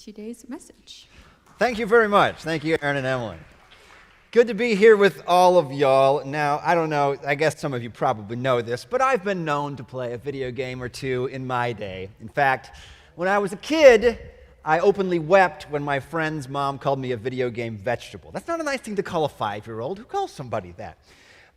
today's message. Thank you very much. Thank you, Aaron and Emily. Good to be here with all of y'all. Now, I don't know, I guess some of you probably know this, but I've been known to play a video game or two in my day. In fact, when I was a kid, I openly wept when my friend's mom called me a video game vegetable. That's not a nice thing to call a 5-year-old. Who calls somebody that?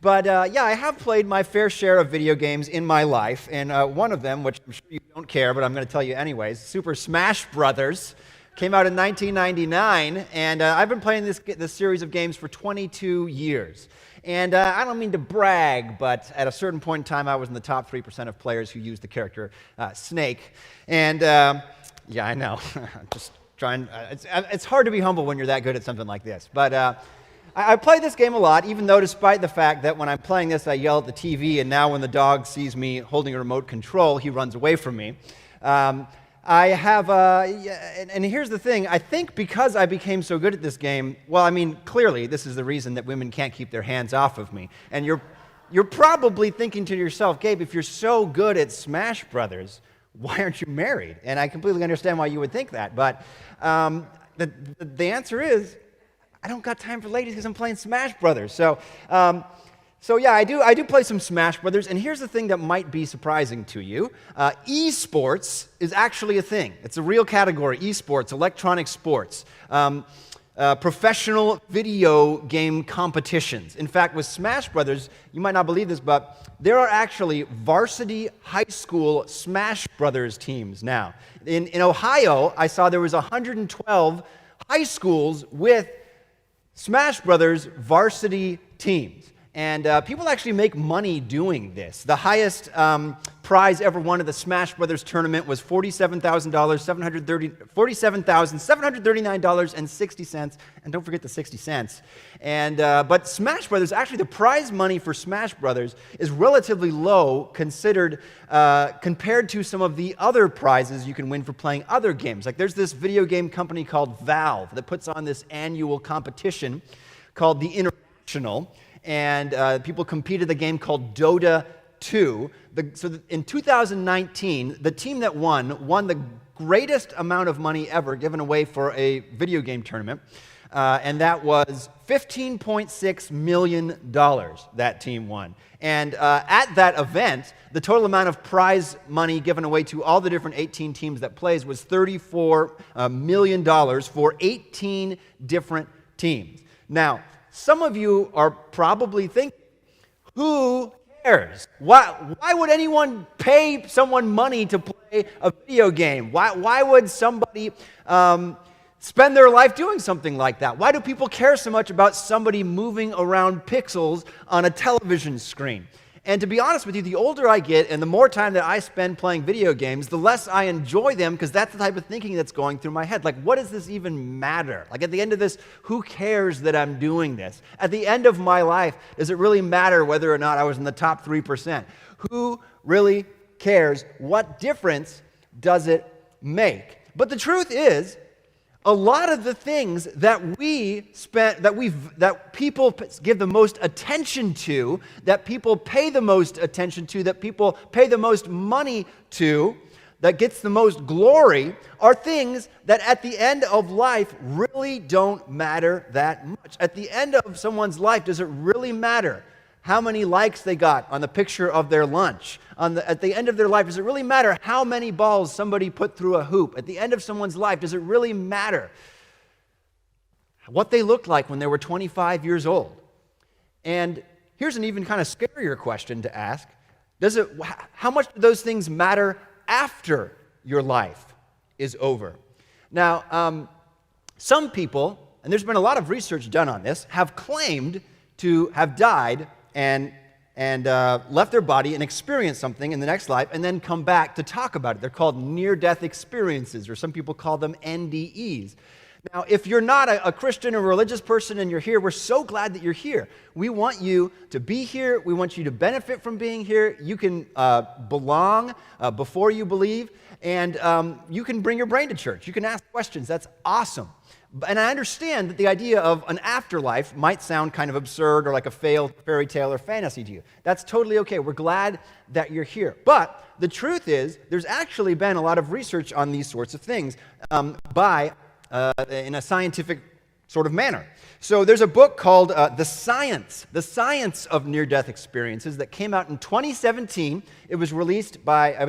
But yeah, I have played my fair share of video games in my life, and one of them, which I'm sure you don't care, but I'm going to tell you anyways, Super Smash Brothers, came out in 1999, and I've been playing this series of games for 22 years. And I don't mean to brag, but at a certain point in time, I was in the top 3% of players who used the character Snake. And yeah, I know, just trying. It's hard to be humble when you're that good at something like this. But I play this game a lot, even though despite the fact that when I'm playing this, I yell at the TV, and now when the dog sees me holding a remote control, he runs away from me. I have, and here's the thing, I think because I became so good at this game, well, I mean, clearly this is the reason that women can't keep their hands off of me. And you're probably thinking to yourself, Gabe, if you're so good at Smash Brothers, why aren't you married? And I completely understand why you would think that, but the answer is, I don't got time for ladies because I'm playing Smash Brothers. So yeah, I do play some Smash Brothers, and here's the thing that might be surprising to you. Esports is actually a thing. It's a real category, esports, electronic sports, professional video game competitions. In fact, with Smash Brothers, you might not believe this, but there are actually varsity high school Smash Brothers teams now. In Ohio, I saw there was 112 high schools with Smash Brothers varsity teams. And people actually make money doing this. The highest prize ever won at the Smash Brothers tournament was $47,739.60, and don't forget the 60 cents. And but Smash Brothers, actually, the prize money for Smash Brothers is relatively low considered compared to some of the other prizes you can win for playing other games. Like there's this video game company called Valve that puts on this annual competition called the International. And people competed in a game called Dota 2. In 2019, the team that won the greatest amount of money ever given away for a video game tournament, and that was $15.6 million that team won. And at that event, the total amount of prize money given away to all the different 18 teams that plays was $34 million for 18 different teams. Now, some of you are probably thinking, who cares? Why would anyone pay someone money to play a video game? Why would somebody spend their life doing something like that? Why do people care so much about somebody moving around pixels on a television screen? And to be honest with you, the older I get and the more time that I spend playing video games, the less I enjoy them because that's the type of thinking that's going through my head. Like, what does this even matter? Like, at the end of this, who cares that I'm doing this? At the end of my life, does it really matter whether or not I was in the top 3%? Who really cares? What difference does it make? But the truth is, a lot of the things that people give the most attention to, that people pay the most attention to, that people pay the most money to, that gets the most glory, are things that at the end of life really don't matter that much. At the end of someone's life, does it really matter how many likes they got on the picture of their lunch? At the end of their life, does it really matter how many balls somebody put through a hoop? At the end of someone's life, does it really matter what they looked like when they were 25 years old? And here's an even kind of scarier question to ask. How much do those things matter after your life is over? Now, some people, and there's been a lot of research done on this, have claimed to have died and left their body and experienced something in the next life and then come back to talk about it. They're called near-death experiences, or some people call them NDEs. Now, if you're not a Christian or religious person and you're here, we're so glad that you're here. We want you to be here. We want you to benefit from being here. You can belong before you believe, and you can bring your brain to church. You can ask questions. That's awesome. And I understand that the idea of an afterlife might sound kind of absurd or like a failed fairy tale or fantasy to you. That's totally okay. We're glad that you're here. But the truth is, there's actually been a lot of research on these sorts of things in a scientific sort of manner. So there's a book called The Science of Near-Death Experiences that came out in 2017. It was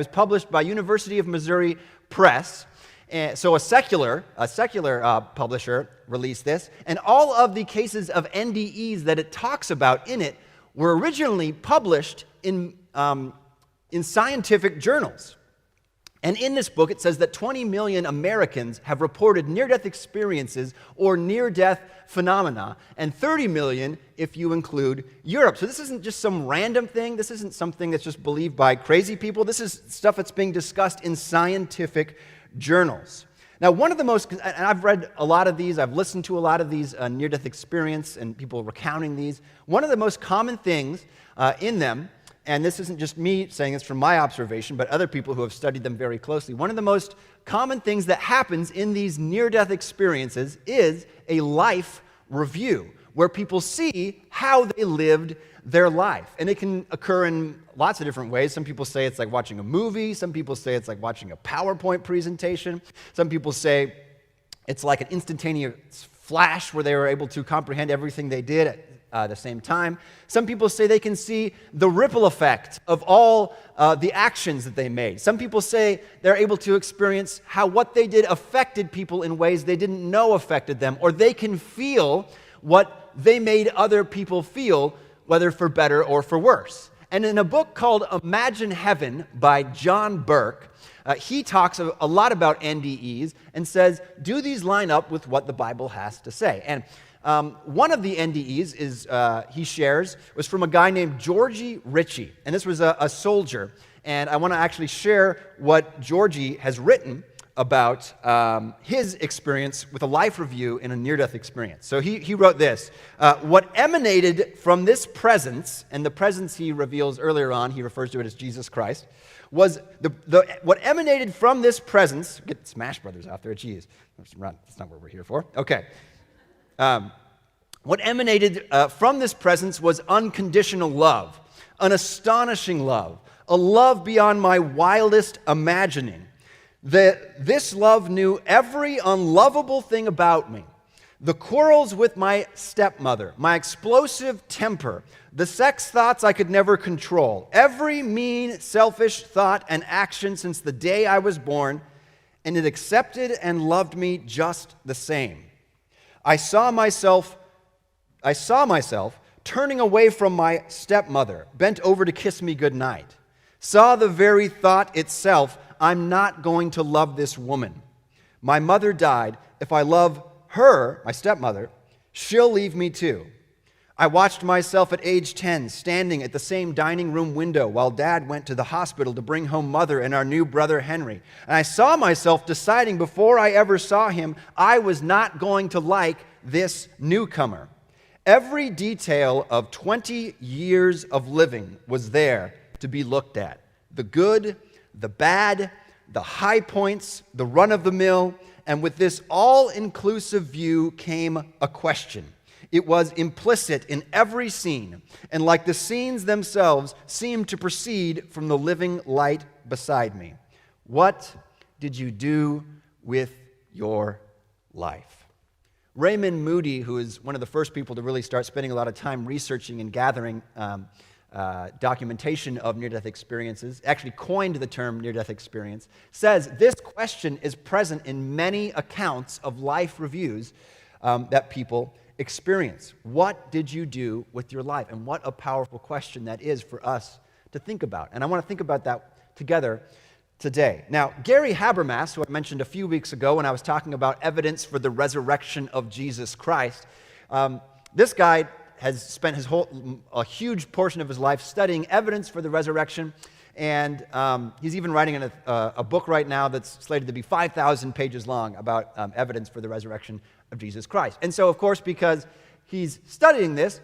published by University of Missouri Press. So a secular publisher released this, and all of the cases of NDEs that it talks about in it were originally published in scientific journals. And in this book, it says that 20 million Americans have reported near-death experiences or near-death phenomena, and 30 million if you include Europe. So this isn't just some random thing. This isn't something that's just believed by crazy people. This is stuff that's being discussed in scientific journals. Now, one of the most, and I've read a lot of these, I've listened to a lot of these near-death experience and people recounting these. One of the most common things in them, and this isn't just me saying this from my observation, but other people who have studied them very closely, one of the most common things that happens in these near-death experiences is a life review, where people see how they lived their life. And it can occur in lots of different ways. Some people say it's like watching a movie. Some people say it's like watching a PowerPoint presentation. Some people say it's like an instantaneous flash where they were able to comprehend everything they did at the same time. Some people say they can see the ripple effect of all the actions that they made. Some people say they're able to experience how what they did affected people in ways they didn't know affected them, or they can feel what they made other people feel, whether for better or for worse. And in a book called Imagine Heaven by John Burke, he talks a lot about NDEs and says, do these line up with what the Bible has to say? And one of the NDEs he shares was from a guy named Georgie Ritchie. And this was a soldier. And I want to actually share what Georgie has written about his experience with a life review in a near-death experience. So he wrote this, what emanated from this presence, and the presence he reveals earlier on, he refers to it as Jesus Christ, was what emanated from this presence, get Smash Brothers out there, geez, that's not what we're here for, okay. What emanated from this presence was unconditional love, an astonishing love, a love beyond my wildest imagining. This love knew every unlovable thing about me. The quarrels with my stepmother, my explosive temper, the sex thoughts I could never control, every mean, selfish thought and action since the day I was born, and it accepted and loved me just the same. I saw myself turning away from my stepmother, bent over to kiss me goodnight. Saw the very thought itself, I'm not going to love this woman. My mother died. If I love her, my stepmother, she'll leave me too. I watched myself at age 10 standing at the same dining room window while Dad went to the hospital to bring home Mother and our new brother Henry. And I saw myself deciding before I ever saw him, I was not going to like this newcomer. Every detail of 20 years of living was there to be looked at. The good, the bad, the high points, the run-of-the-mill, and with this all-inclusive view came a question. It was implicit in every scene, and like the scenes themselves, seemed to proceed from the living light beside me. What did you do with your life? Raymond Moody, who is one of the first people to really start spending a lot of time researching and gathering documentation of near-death experiences, actually coined the term near-death experience, says this question is present in many accounts of life reviews that people experience. What did you do with your life? And what a powerful question that is for us to think about. And I want to think about that together today. Now, Gary Habermas, who I mentioned a few weeks ago when I was talking about evidence for the resurrection of Jesus Christ, this guy has spent a huge portion of his life studying evidence for the resurrection, And he's even writing a book right now that's slated to be 5,000 pages long about evidence for the resurrection of Jesus Christ. And so, of course, because he's studying this,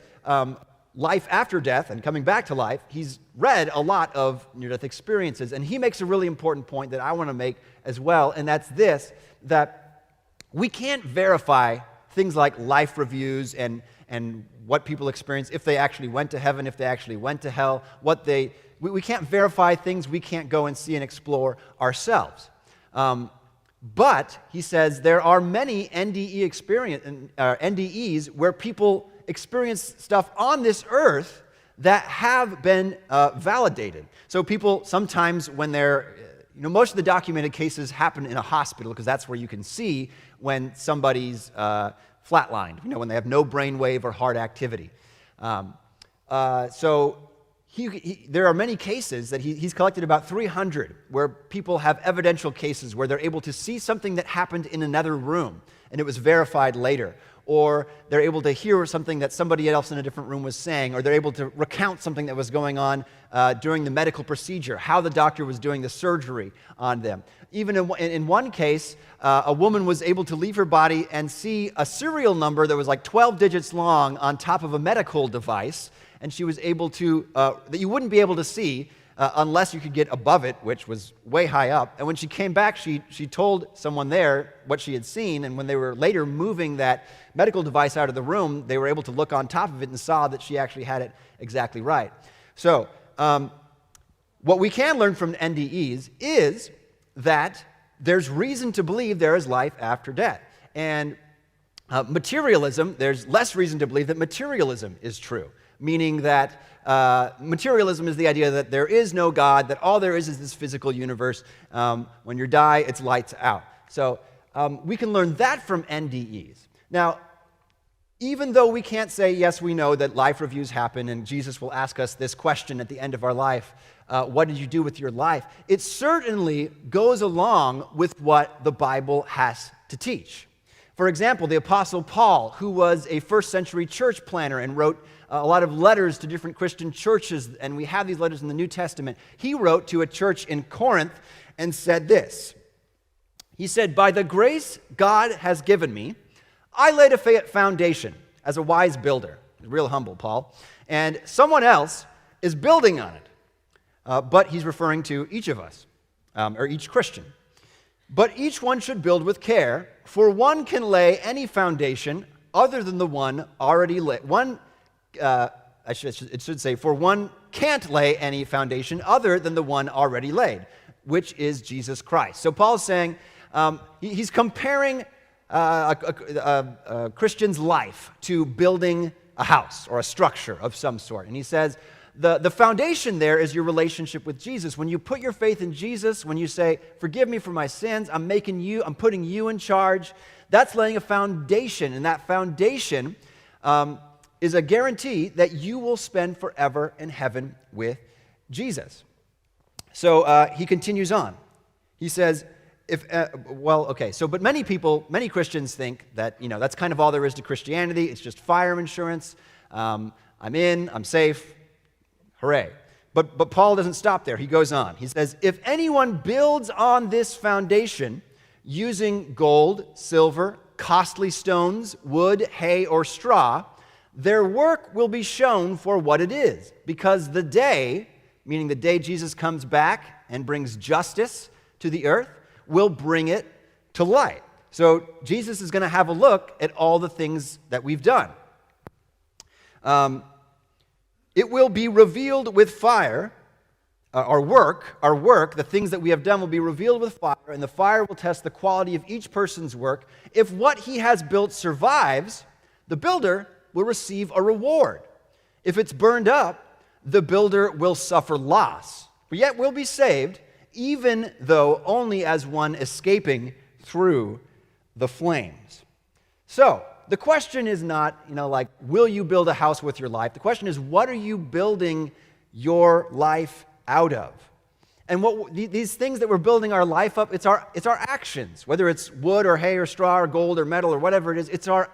life after death and coming back to life, he's read a lot of near-death experiences. And he makes a really important point that I want to make as well, and that's this, that we can't verify things like life reviews and what people experience, if they actually went to heaven, if they actually went to hell, we can't verify things we can't go and see and explore ourselves. But, he says, there are many NDEs where people experience stuff on this earth that have been validated. So people sometimes when they're, most of the documented cases happen in a hospital because that's where you can see when somebody's flatlined, when they have no brainwave or heart activity. So there are many cases that he's collected about 300 where people have evidential cases where they're able to see something that happened in another room and it was verified later. Or they're able to hear something that somebody else in a different room was saying, or they're able to recount something that was going on during the medical procedure, how the doctor was doing the surgery on them. Even in one case, a woman was able to leave her body and see a serial number that was like 12 digits long on top of a medical device, and she was able to, that you wouldn't be able to see unless you could get above it, which was way high up. And when she came back, she told someone there what she had seen, and when they were later moving that medical device out of the room, they were able to look on top of it and saw that she actually had it exactly right. So, what we can learn from NDEs is that there's reason to believe there is life after death. And materialism, there's less reason to believe that materialism is true, meaning that materialism is the idea that there is no God, that all there is this physical universe. When you die, it's lights out. So we can learn that from NDEs. Now, even though we can't say, yes, we know that life reviews happen and Jesus will ask us this question at the end of our life, what did you do with your life? It certainly goes along with what the Bible has to teach. For example, the Apostle Paul, who was a first century church planner and wrote a lot of letters to different Christian churches, and we have these letters in the New Testament. He wrote to a church in Corinth and said this. He said, "By the grace God has given me, I laid a foundation as a wise builder." Real humble, Paul. "And someone else is building on it." But he's referring to each of us, or each Christian. "But each one should build with care, for one can lay any foundation other than the one already laid." It should say, "For one can't lay any foundation other than the one already laid, which is Jesus Christ." So Paul's saying, he's comparing a Christian's life to building a house or a structure of some sort. And he says, the foundation there is your relationship with Jesus. When you put your faith in Jesus, when you say, "Forgive me for my sins, I'm putting you in charge," that's laying a foundation. And that foundation is a guarantee that you will spend forever in heaven with Jesus. So he continues on. He says, but many Christians think that, that's kind of all there is to Christianity. It's just fire insurance. I'm safe. Hooray. But Paul doesn't stop there. He goes on. He says, "If anyone builds on this foundation using gold, silver, costly stones, wood, hay, or straw, their work will be shown for what it is, because the day," meaning the day Jesus comes back and brings justice to the earth, "will bring it to light." So Jesus is going to have a look at all the things that we've done. "It will be revealed with fire." Our work, the things that we have done will be revealed with fire, and the fire will test the quality of each person's work. If what he has built survives, the builder will receive a reward. If it's burned up, the builder will suffer loss, but yet will be saved, even though only as one escaping through the flames. So, the question is not, will you build a house with your life? The question is, what are you building your life out of? And these things that we're building our life up, it's our actions. Whether it's wood or hay or straw or gold or metal or whatever it is, it's our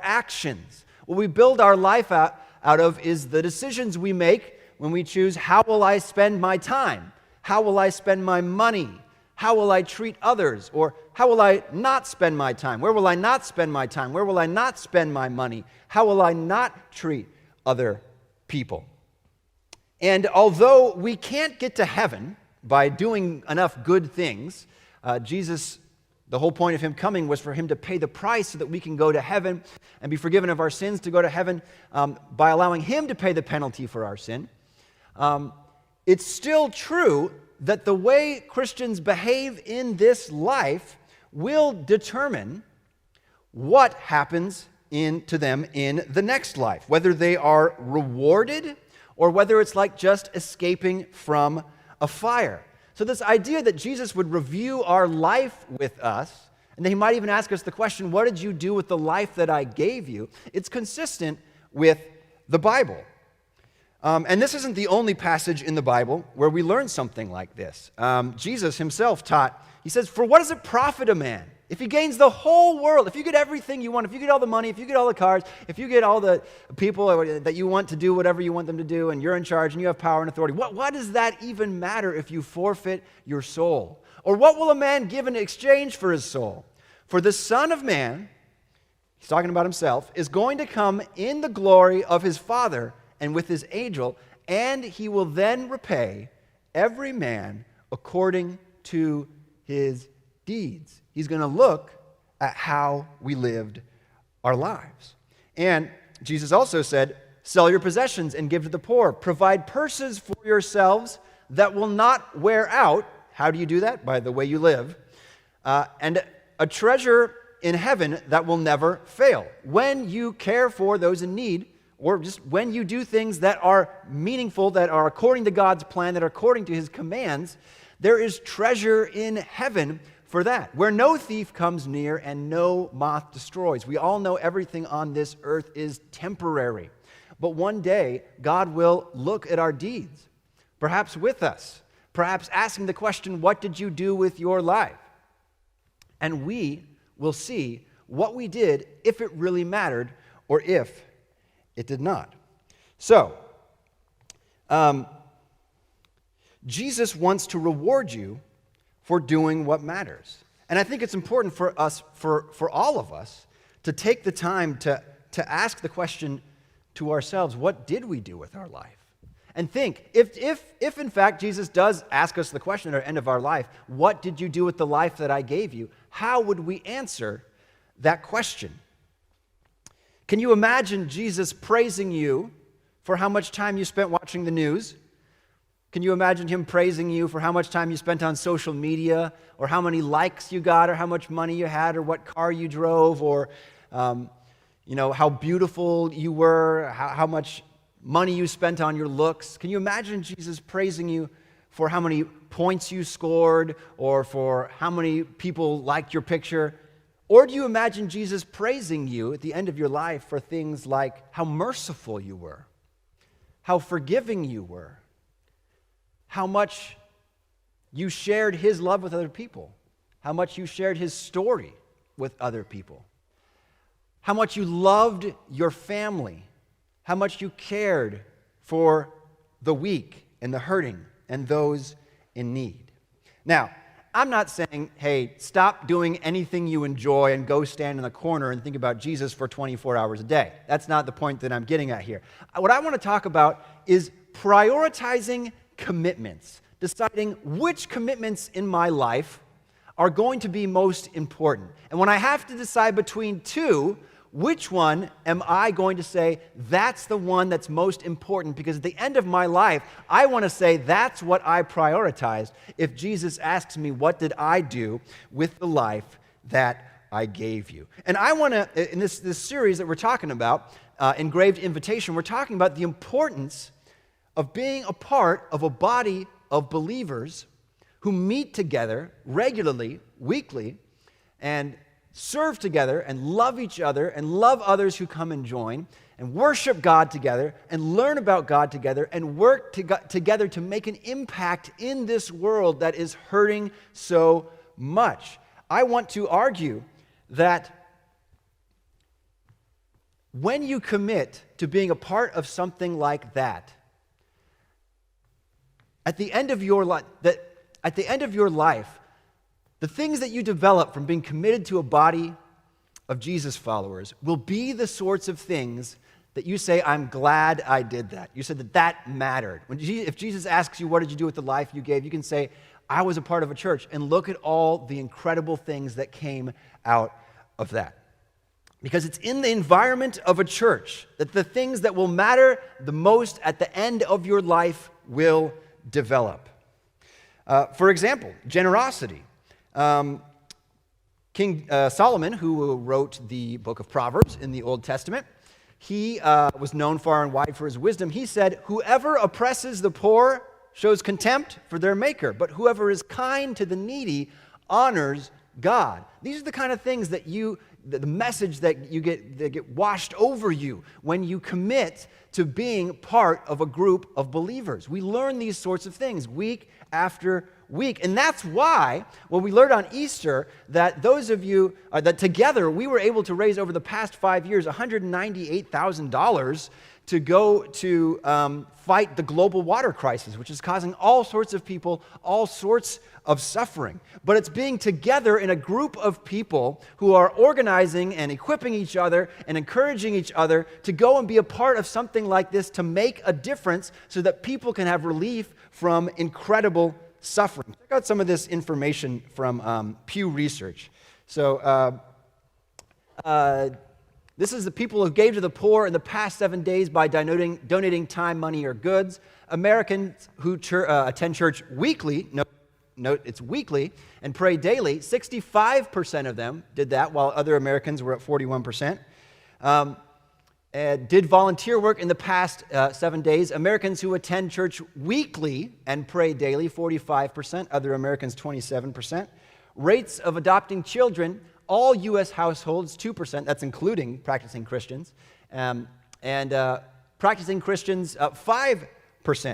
actions. What we build our life out of is the decisions we make when we choose, how will I spend my time? How will I spend my money? How will I treat others? Or how will I not spend my time? Where will I not spend my time? Where will I not spend my money? How will I not treat other people? And although we can't get to heaven by doing enough good things, Jesus, the whole point of him coming was for him to pay the price so that we can go to heaven and be forgiven of our sins, to go to heaven by allowing him to pay the penalty for our sin. It's still true that the way Christians behave in this life will determine what happens to them in the next life, whether they are rewarded or whether it's like just escaping from a fire. So this idea that Jesus would review our life with us, and that he might even ask us the question, what did you do with the life that I gave you? It's consistent with the Bible. And this isn't the only passage in the Bible where we learn something like this. Jesus himself taught, he says, for what does it profit a man if he gains the whole world, if you get everything you want, if you get all the money, if you get all the cars, if you get all the people that you want to do whatever you want them to do, and you're in charge and you have power and authority, why does that even matter if you forfeit your soul? Or what will a man give in exchange for his soul? For the Son of Man, he's talking about himself, is going to come in the glory of his Father and with his angel, and he will then repay every man according to his deeds. He's going to look at how we lived our lives. And Jesus also said, sell your possessions and give to the poor. Provide purses for yourselves that will not wear out. How do you do that? By the way you live. And a treasure in heaven that will never fail. When you care for those in need, or just when you do things that are meaningful, that are according to God's plan, that are according to his commands, there is treasure in heaven for that, where no thief comes near and no moth destroys. We all know everything on this earth is temporary. But one day, God will look at our deeds, perhaps with us, perhaps asking the question, what did you do with your life? And we will see what we did, if it really mattered, or if it did not. So, Jesus wants to reward you for doing what matters. And I think it's important for us, for all of us, to take the time to ask the question to ourselves, what did we do with our life? And think, if in fact Jesus does ask us the question at the end of our life, what did you do with the life that I gave you? How would we answer that question? Can you imagine Jesus praising you for how much time you spent watching the news? Can you imagine him praising you for how much time you spent on social media, or how many likes you got, or how much money you had, or what car you drove, or how beautiful you were, how much money you spent on your looks? Can you imagine Jesus praising you for how many points you scored, or for how many people liked your picture? Or do you imagine Jesus praising you at the end of your life for things like how merciful you were, how forgiving you were, how much you shared his love with other people, how much you shared his story with other people, how much you loved your family, how much you cared for the weak and the hurting and those in need? Now, I'm not saying, hey, stop doing anything you enjoy and go stand in the corner and think about Jesus for 24 hours a day. That's not the point that I'm getting at here. What I want to talk about is prioritizing commitments, deciding which commitments in my life are going to be most important. And when I have to decide between two, which one am I going to say, that's the one that's most important? Because at the end of my life, I want to say that's what I prioritized if Jesus asks me, what did I do with the life that I gave you? And I want to, in this series that we're talking about, Engraved Invitation, we're talking about the importance of being a part of a body of believers who meet together regularly, weekly, and serve together and love each other and love others who come and join and worship God together and learn about God together and work together to make an impact in this world that is hurting so much. I want to argue that when you commit to being a part of something like that, at the end of your life, the things that you develop from being committed to a body of Jesus followers will be the sorts of things that you say, I'm glad I did that. You said that mattered. If Jesus asks you, what did you do with the life you gave, you can say, I was a part of a church, and look at all the incredible things that came out of that. Because it's in the environment of a church that the things that will matter the most at the end of your life will develop. For example, generosity. King Solomon, who wrote the book of Proverbs in the Old Testament, he was known far and wide for his wisdom. He said, whoever oppresses the poor shows contempt for their maker, but whoever is kind to the needy honors God. These are the kind of things that the message that you get, that get washed over you when you commit to being part of a group of believers. We learn these sorts of things week after week. And that's why, well, we learned on Easter that those of you, that together we were able to raise over the past 5 years $198,000 to go to fight the global water crisis, which is causing all sorts of people all sorts of suffering. But it's being together in a group of people who are organizing and equipping each other and encouraging each other to go and be a part of something like this to make a difference so that people can have relief from incredible suffering. Check out some of this information from Pew Research. So this is the people who gave to the poor in the past 7 days by donating time, money, or goods. Americans who attend church weekly, note it's weekly, and pray daily, 65% of them did that, while other Americans were at 41%. Did volunteer work in the past 7 days. Americans who attend church weekly and pray daily, 45%. Other Americans, 27%. Rates of adopting children, all U.S. households, 2%. That's including practicing Christians. And practicing Christians, 5%.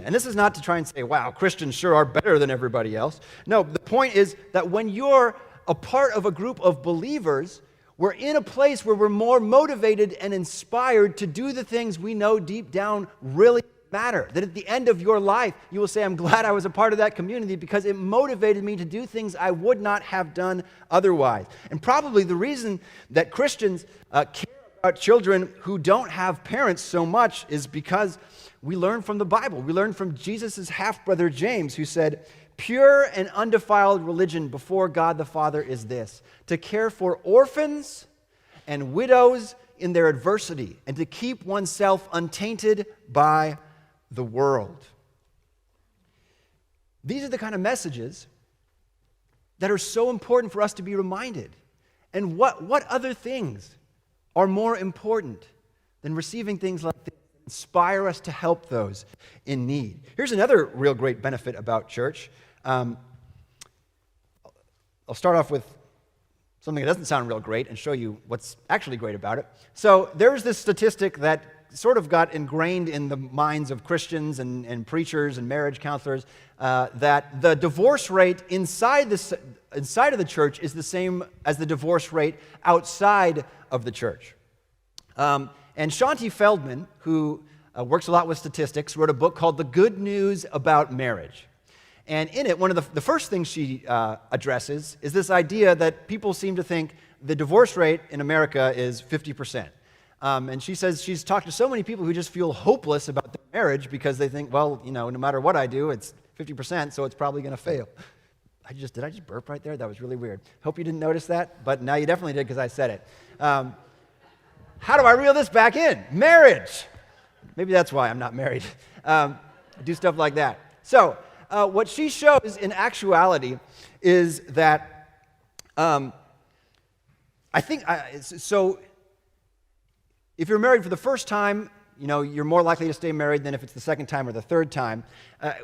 And this is not to try and say, wow, Christians sure are better than everybody else. No, the point is that when you're a part of a group of believers, we're in a place where we're more motivated and inspired to do the things we know deep down really matter. That at the end of your life, you will say, I'm glad I was a part of that community because it motivated me to do things I would not have done otherwise. And probably the reason that Christians care about children who don't have parents so much is because we learn from the Bible. We learn from Jesus' half-brother James, who said, pure and undefiled religion before God the Father is this, to care for orphans and widows in their adversity, and to keep oneself untainted by the world. These are the kind of messages that are so important for us to be reminded. And what other things are more important than receiving things like this? Inspire us to help those in need. Here's another real great benefit about church. I'll start off with something that doesn't sound real great and show you what's actually great about it. So there's this statistic that sort of got ingrained in the minds of Christians and preachers and marriage counselors that the divorce rate inside of the church is the same as the divorce rate outside of the church. And Shaunti Feldman, who works a lot with statistics, wrote a book called The Good News About Marriage. And in it, one of the first things she addresses is this idea that people seem to think the divorce rate in America is 50%. And she says she's talked to so many people who just feel hopeless about their marriage because they think, well, no matter what I do, it's 50%, so it's probably going to fail. Did I just burp right there? That was really weird. Hope you didn't notice that, but now you definitely did because I said it. How do I reel this back in? Marriage. Maybe that's why I'm not married. Do stuff like that. So what she shows in actuality is that so if you're married for the first time, you're more likely to stay married than if it's the second time or the third time.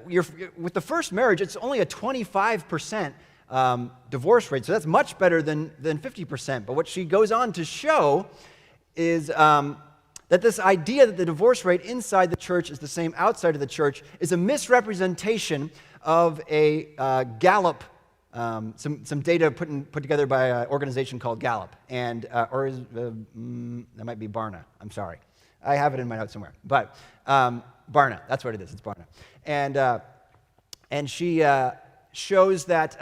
With the first marriage, it's only a 25% divorce rate, so that's much better than 50%. But what she goes on to show is that this idea that the divorce rate inside the church is the same outside of the church is a misrepresentation of a Gallup, some data put together by an organization called Gallup, and that might be Barna. I'm sorry, I have it in my notes somewhere, but Barna, that's what it is. It's Barna, and And she shows that,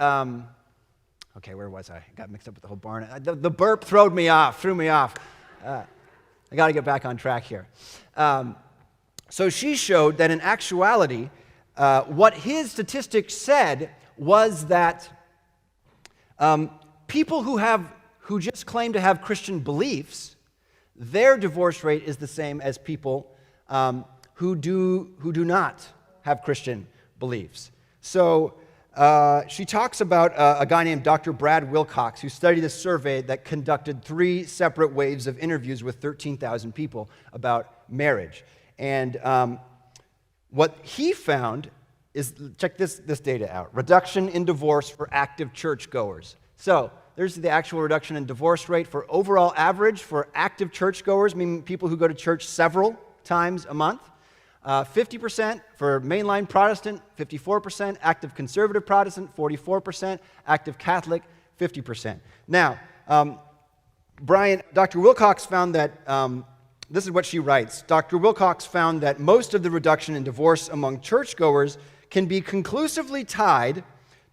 okay, where was I? Got mixed up with the whole barn. The burp threw me off. I got to get back on track here. So she showed that in actuality, what his statistics said was that people who just claim to have Christian beliefs, their divorce rate is the same as people who do not have Christian beliefs. So she talks about a guy named Dr. Brad Wilcox, who studied a survey that conducted 3 separate waves of interviews with 13,000 people about marriage. And what he found is, check this data out, reduction in divorce for active churchgoers. So there's the actual reduction in divorce rate for overall average for active churchgoers, meaning people who go to church several times a month. 50% for mainline Protestant, 54%, active conservative Protestant, 44%, active Catholic, 50%. Now, Dr. Wilcox found that, this is what she writes, Dr. Wilcox found that most of the reduction in divorce among churchgoers can be conclusively tied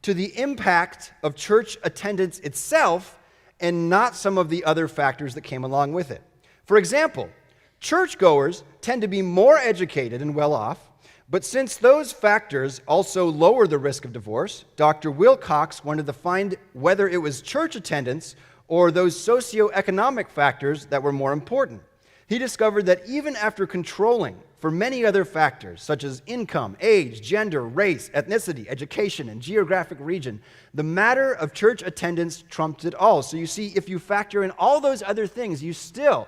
to the impact of church attendance itself and not some of the other factors that came along with it. For example, churchgoers tend to be more educated and well off, but since those factors also lower the risk of divorce, Dr. Wilcox wanted to find whether it was church attendance or those socioeconomic factors that were more important. He discovered that even after controlling for many other factors, such as income, age, gender, race, ethnicity, education, and geographic region, the matter of church attendance trumped it all. So you see, if you factor in all those other things, you still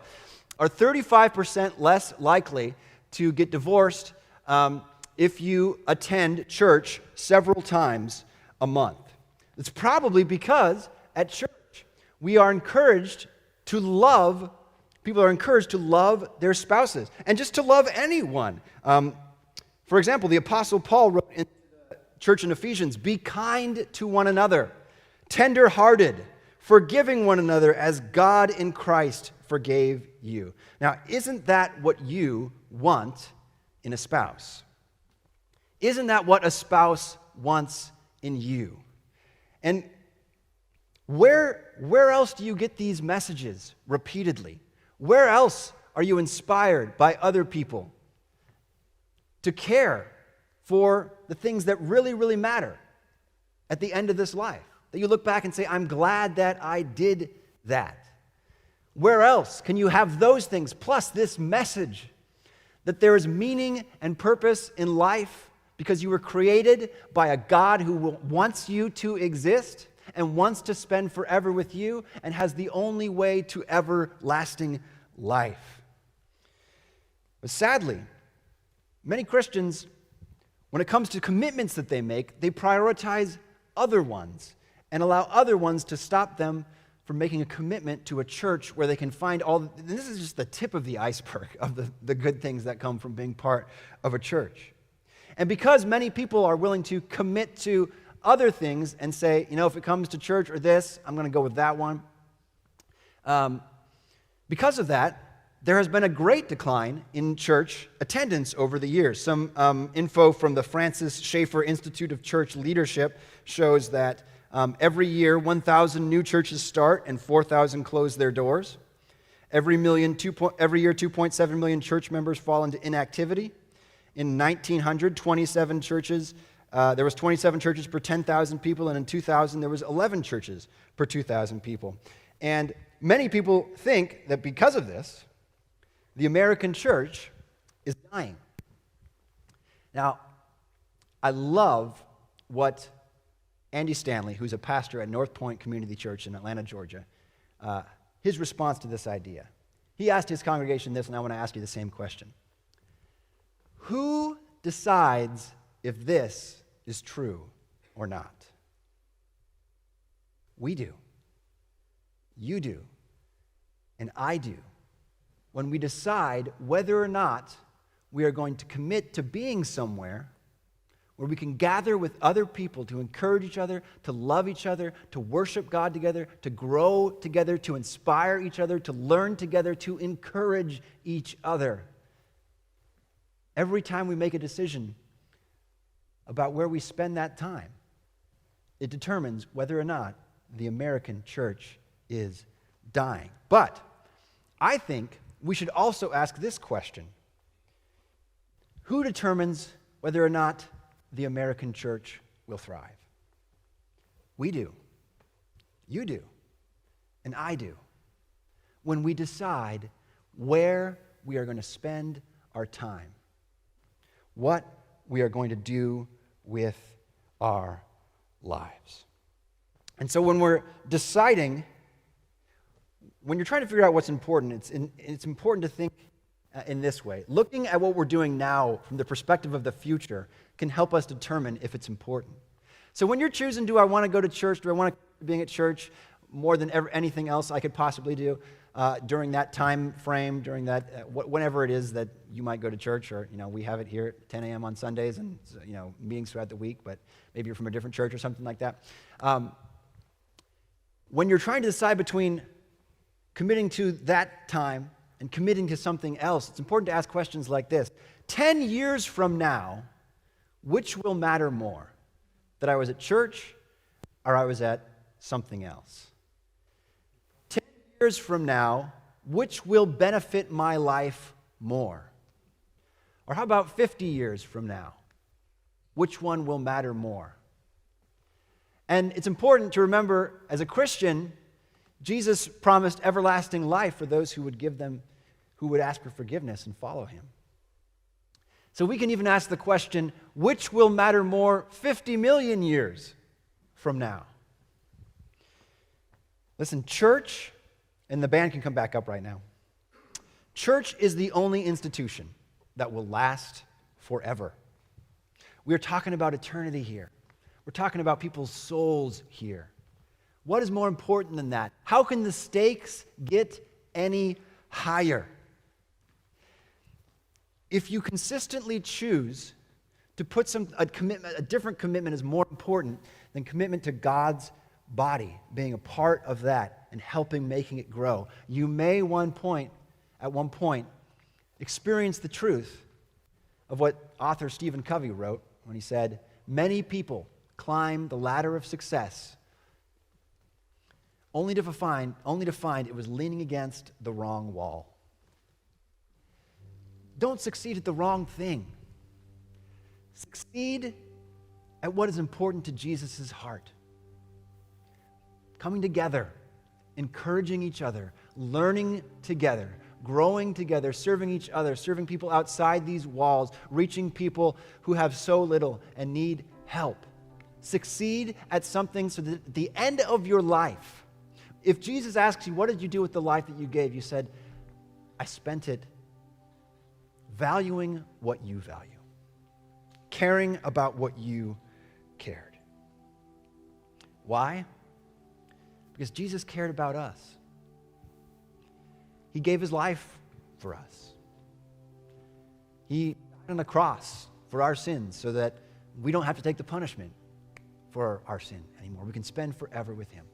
are 35% less likely to get divorced if you attend church several times a month. It's probably because at church we are encouraged to love, people are encouraged to love their spouses and just to love anyone. For example, the Apostle Paul wrote in the church in Ephesians, "Be kind to one another, tender-hearted, forgiving one another as God in Christ forgave you." Now, isn't that what you want in a spouse? Isn't that what a spouse wants in you? And where else do you get these messages repeatedly? Where else are you inspired by other people to care for the things that really, really matter at the end of this life? That you look back and say, I'm glad that I did that. Where else can you have those things, plus this message that there is meaning and purpose in life because you were created by a God who wants you to exist and wants to spend forever with you and has the only way to everlasting life? But sadly, many Christians, when it comes to commitments that they make, they prioritize other ones and allow other ones to stop them from making a commitment to a church where they can find and this is just the tip of the iceberg of the good things that come from being part of a church. And because many people are willing to commit to other things and say, if it comes to church or this, I'm going to go with that one. Because of that, there has been a great decline in church attendance over the years. Some info from the Francis Schaeffer Institute of Church Leadership shows that every year, 1,000 new churches start and 4,000 close their doors. Every year, 2.7 million church members fall into inactivity. In 1900, 27 churches. There was 27 churches per 10,000 people, and in 2000, there was 11 churches per 2,000 people. And many people think that because of this, the American church is dying. Now, I love what Andy Stanley, who's a pastor at North Point Community Church in Atlanta, Georgia, his response to this idea. He asked his congregation this, and I want to ask you the same question. Who decides if this is true or not? We do. You do. And I do. When we decide whether or not we are going to commit to being somewhere where we can gather with other people to encourage each other, to love each other, to worship God together, to grow together, to inspire each other, to learn together, to encourage each other. Every time we make a decision about where we spend that time. It determines whether or not the American church is dying. But I think we should also ask this question: who determines whether or not the American church will thrive? We do. You do. And I do. When we decide where we are going to spend our time, what we are going to do with our lives. And so when we're deciding, when you're trying to figure out what's important, it's important to think in this way. Looking at what we're doing now from the perspective of the future can help us determine if it's important. So when you're choosing, do I want to go to church? Do I want to be at church more than anything else I could possibly do during that time frame, during that, whenever it is that you might go to church, or, we have it here at 10 a.m. on Sundays and, meetings throughout the week, but maybe you're from a different church or something like that. When you're trying to decide between committing to that time and committing to something else, it's important to ask questions like this. 10 years from now, which will matter more? That I was at church or I was at something else? 10 years from now, which will benefit my life more? Or how about 50 years from now? Which one will matter more? And it's important to remember, as a Christian, Jesus promised everlasting life for those who would ask for forgiveness and follow him. So we can even ask the question, which will matter more 50 million years from now? Listen, church, and the band can come back up right now. Church is the only institution that will last forever. We are talking about eternity here. We're talking about people's souls here. What is more important than that? How can the stakes get any higher? If you consistently choose to put a different commitment is more important than commitment to God's body, being a part of that and making it grow, you may at one point experience the truth of what author Stephen Covey wrote when he said, "Many people climb the ladder of success only to find it was leaning against the wrong wall." Don't succeed at the wrong thing. Succeed at what is important to Jesus' heart. Coming together, encouraging each other, learning together, growing together, serving each other, serving people outside these walls, reaching people who have so little and need help. Succeed at something so that at the end of your life, if Jesus asks you, what did you do with the life that you gave? You said, I spent it valuing what you value, caring about what you cared. Why? Because Jesus cared about us. He gave his life for us. He died on the cross for our sins so that we don't have to take the punishment for our sin anymore. We can spend forever with him.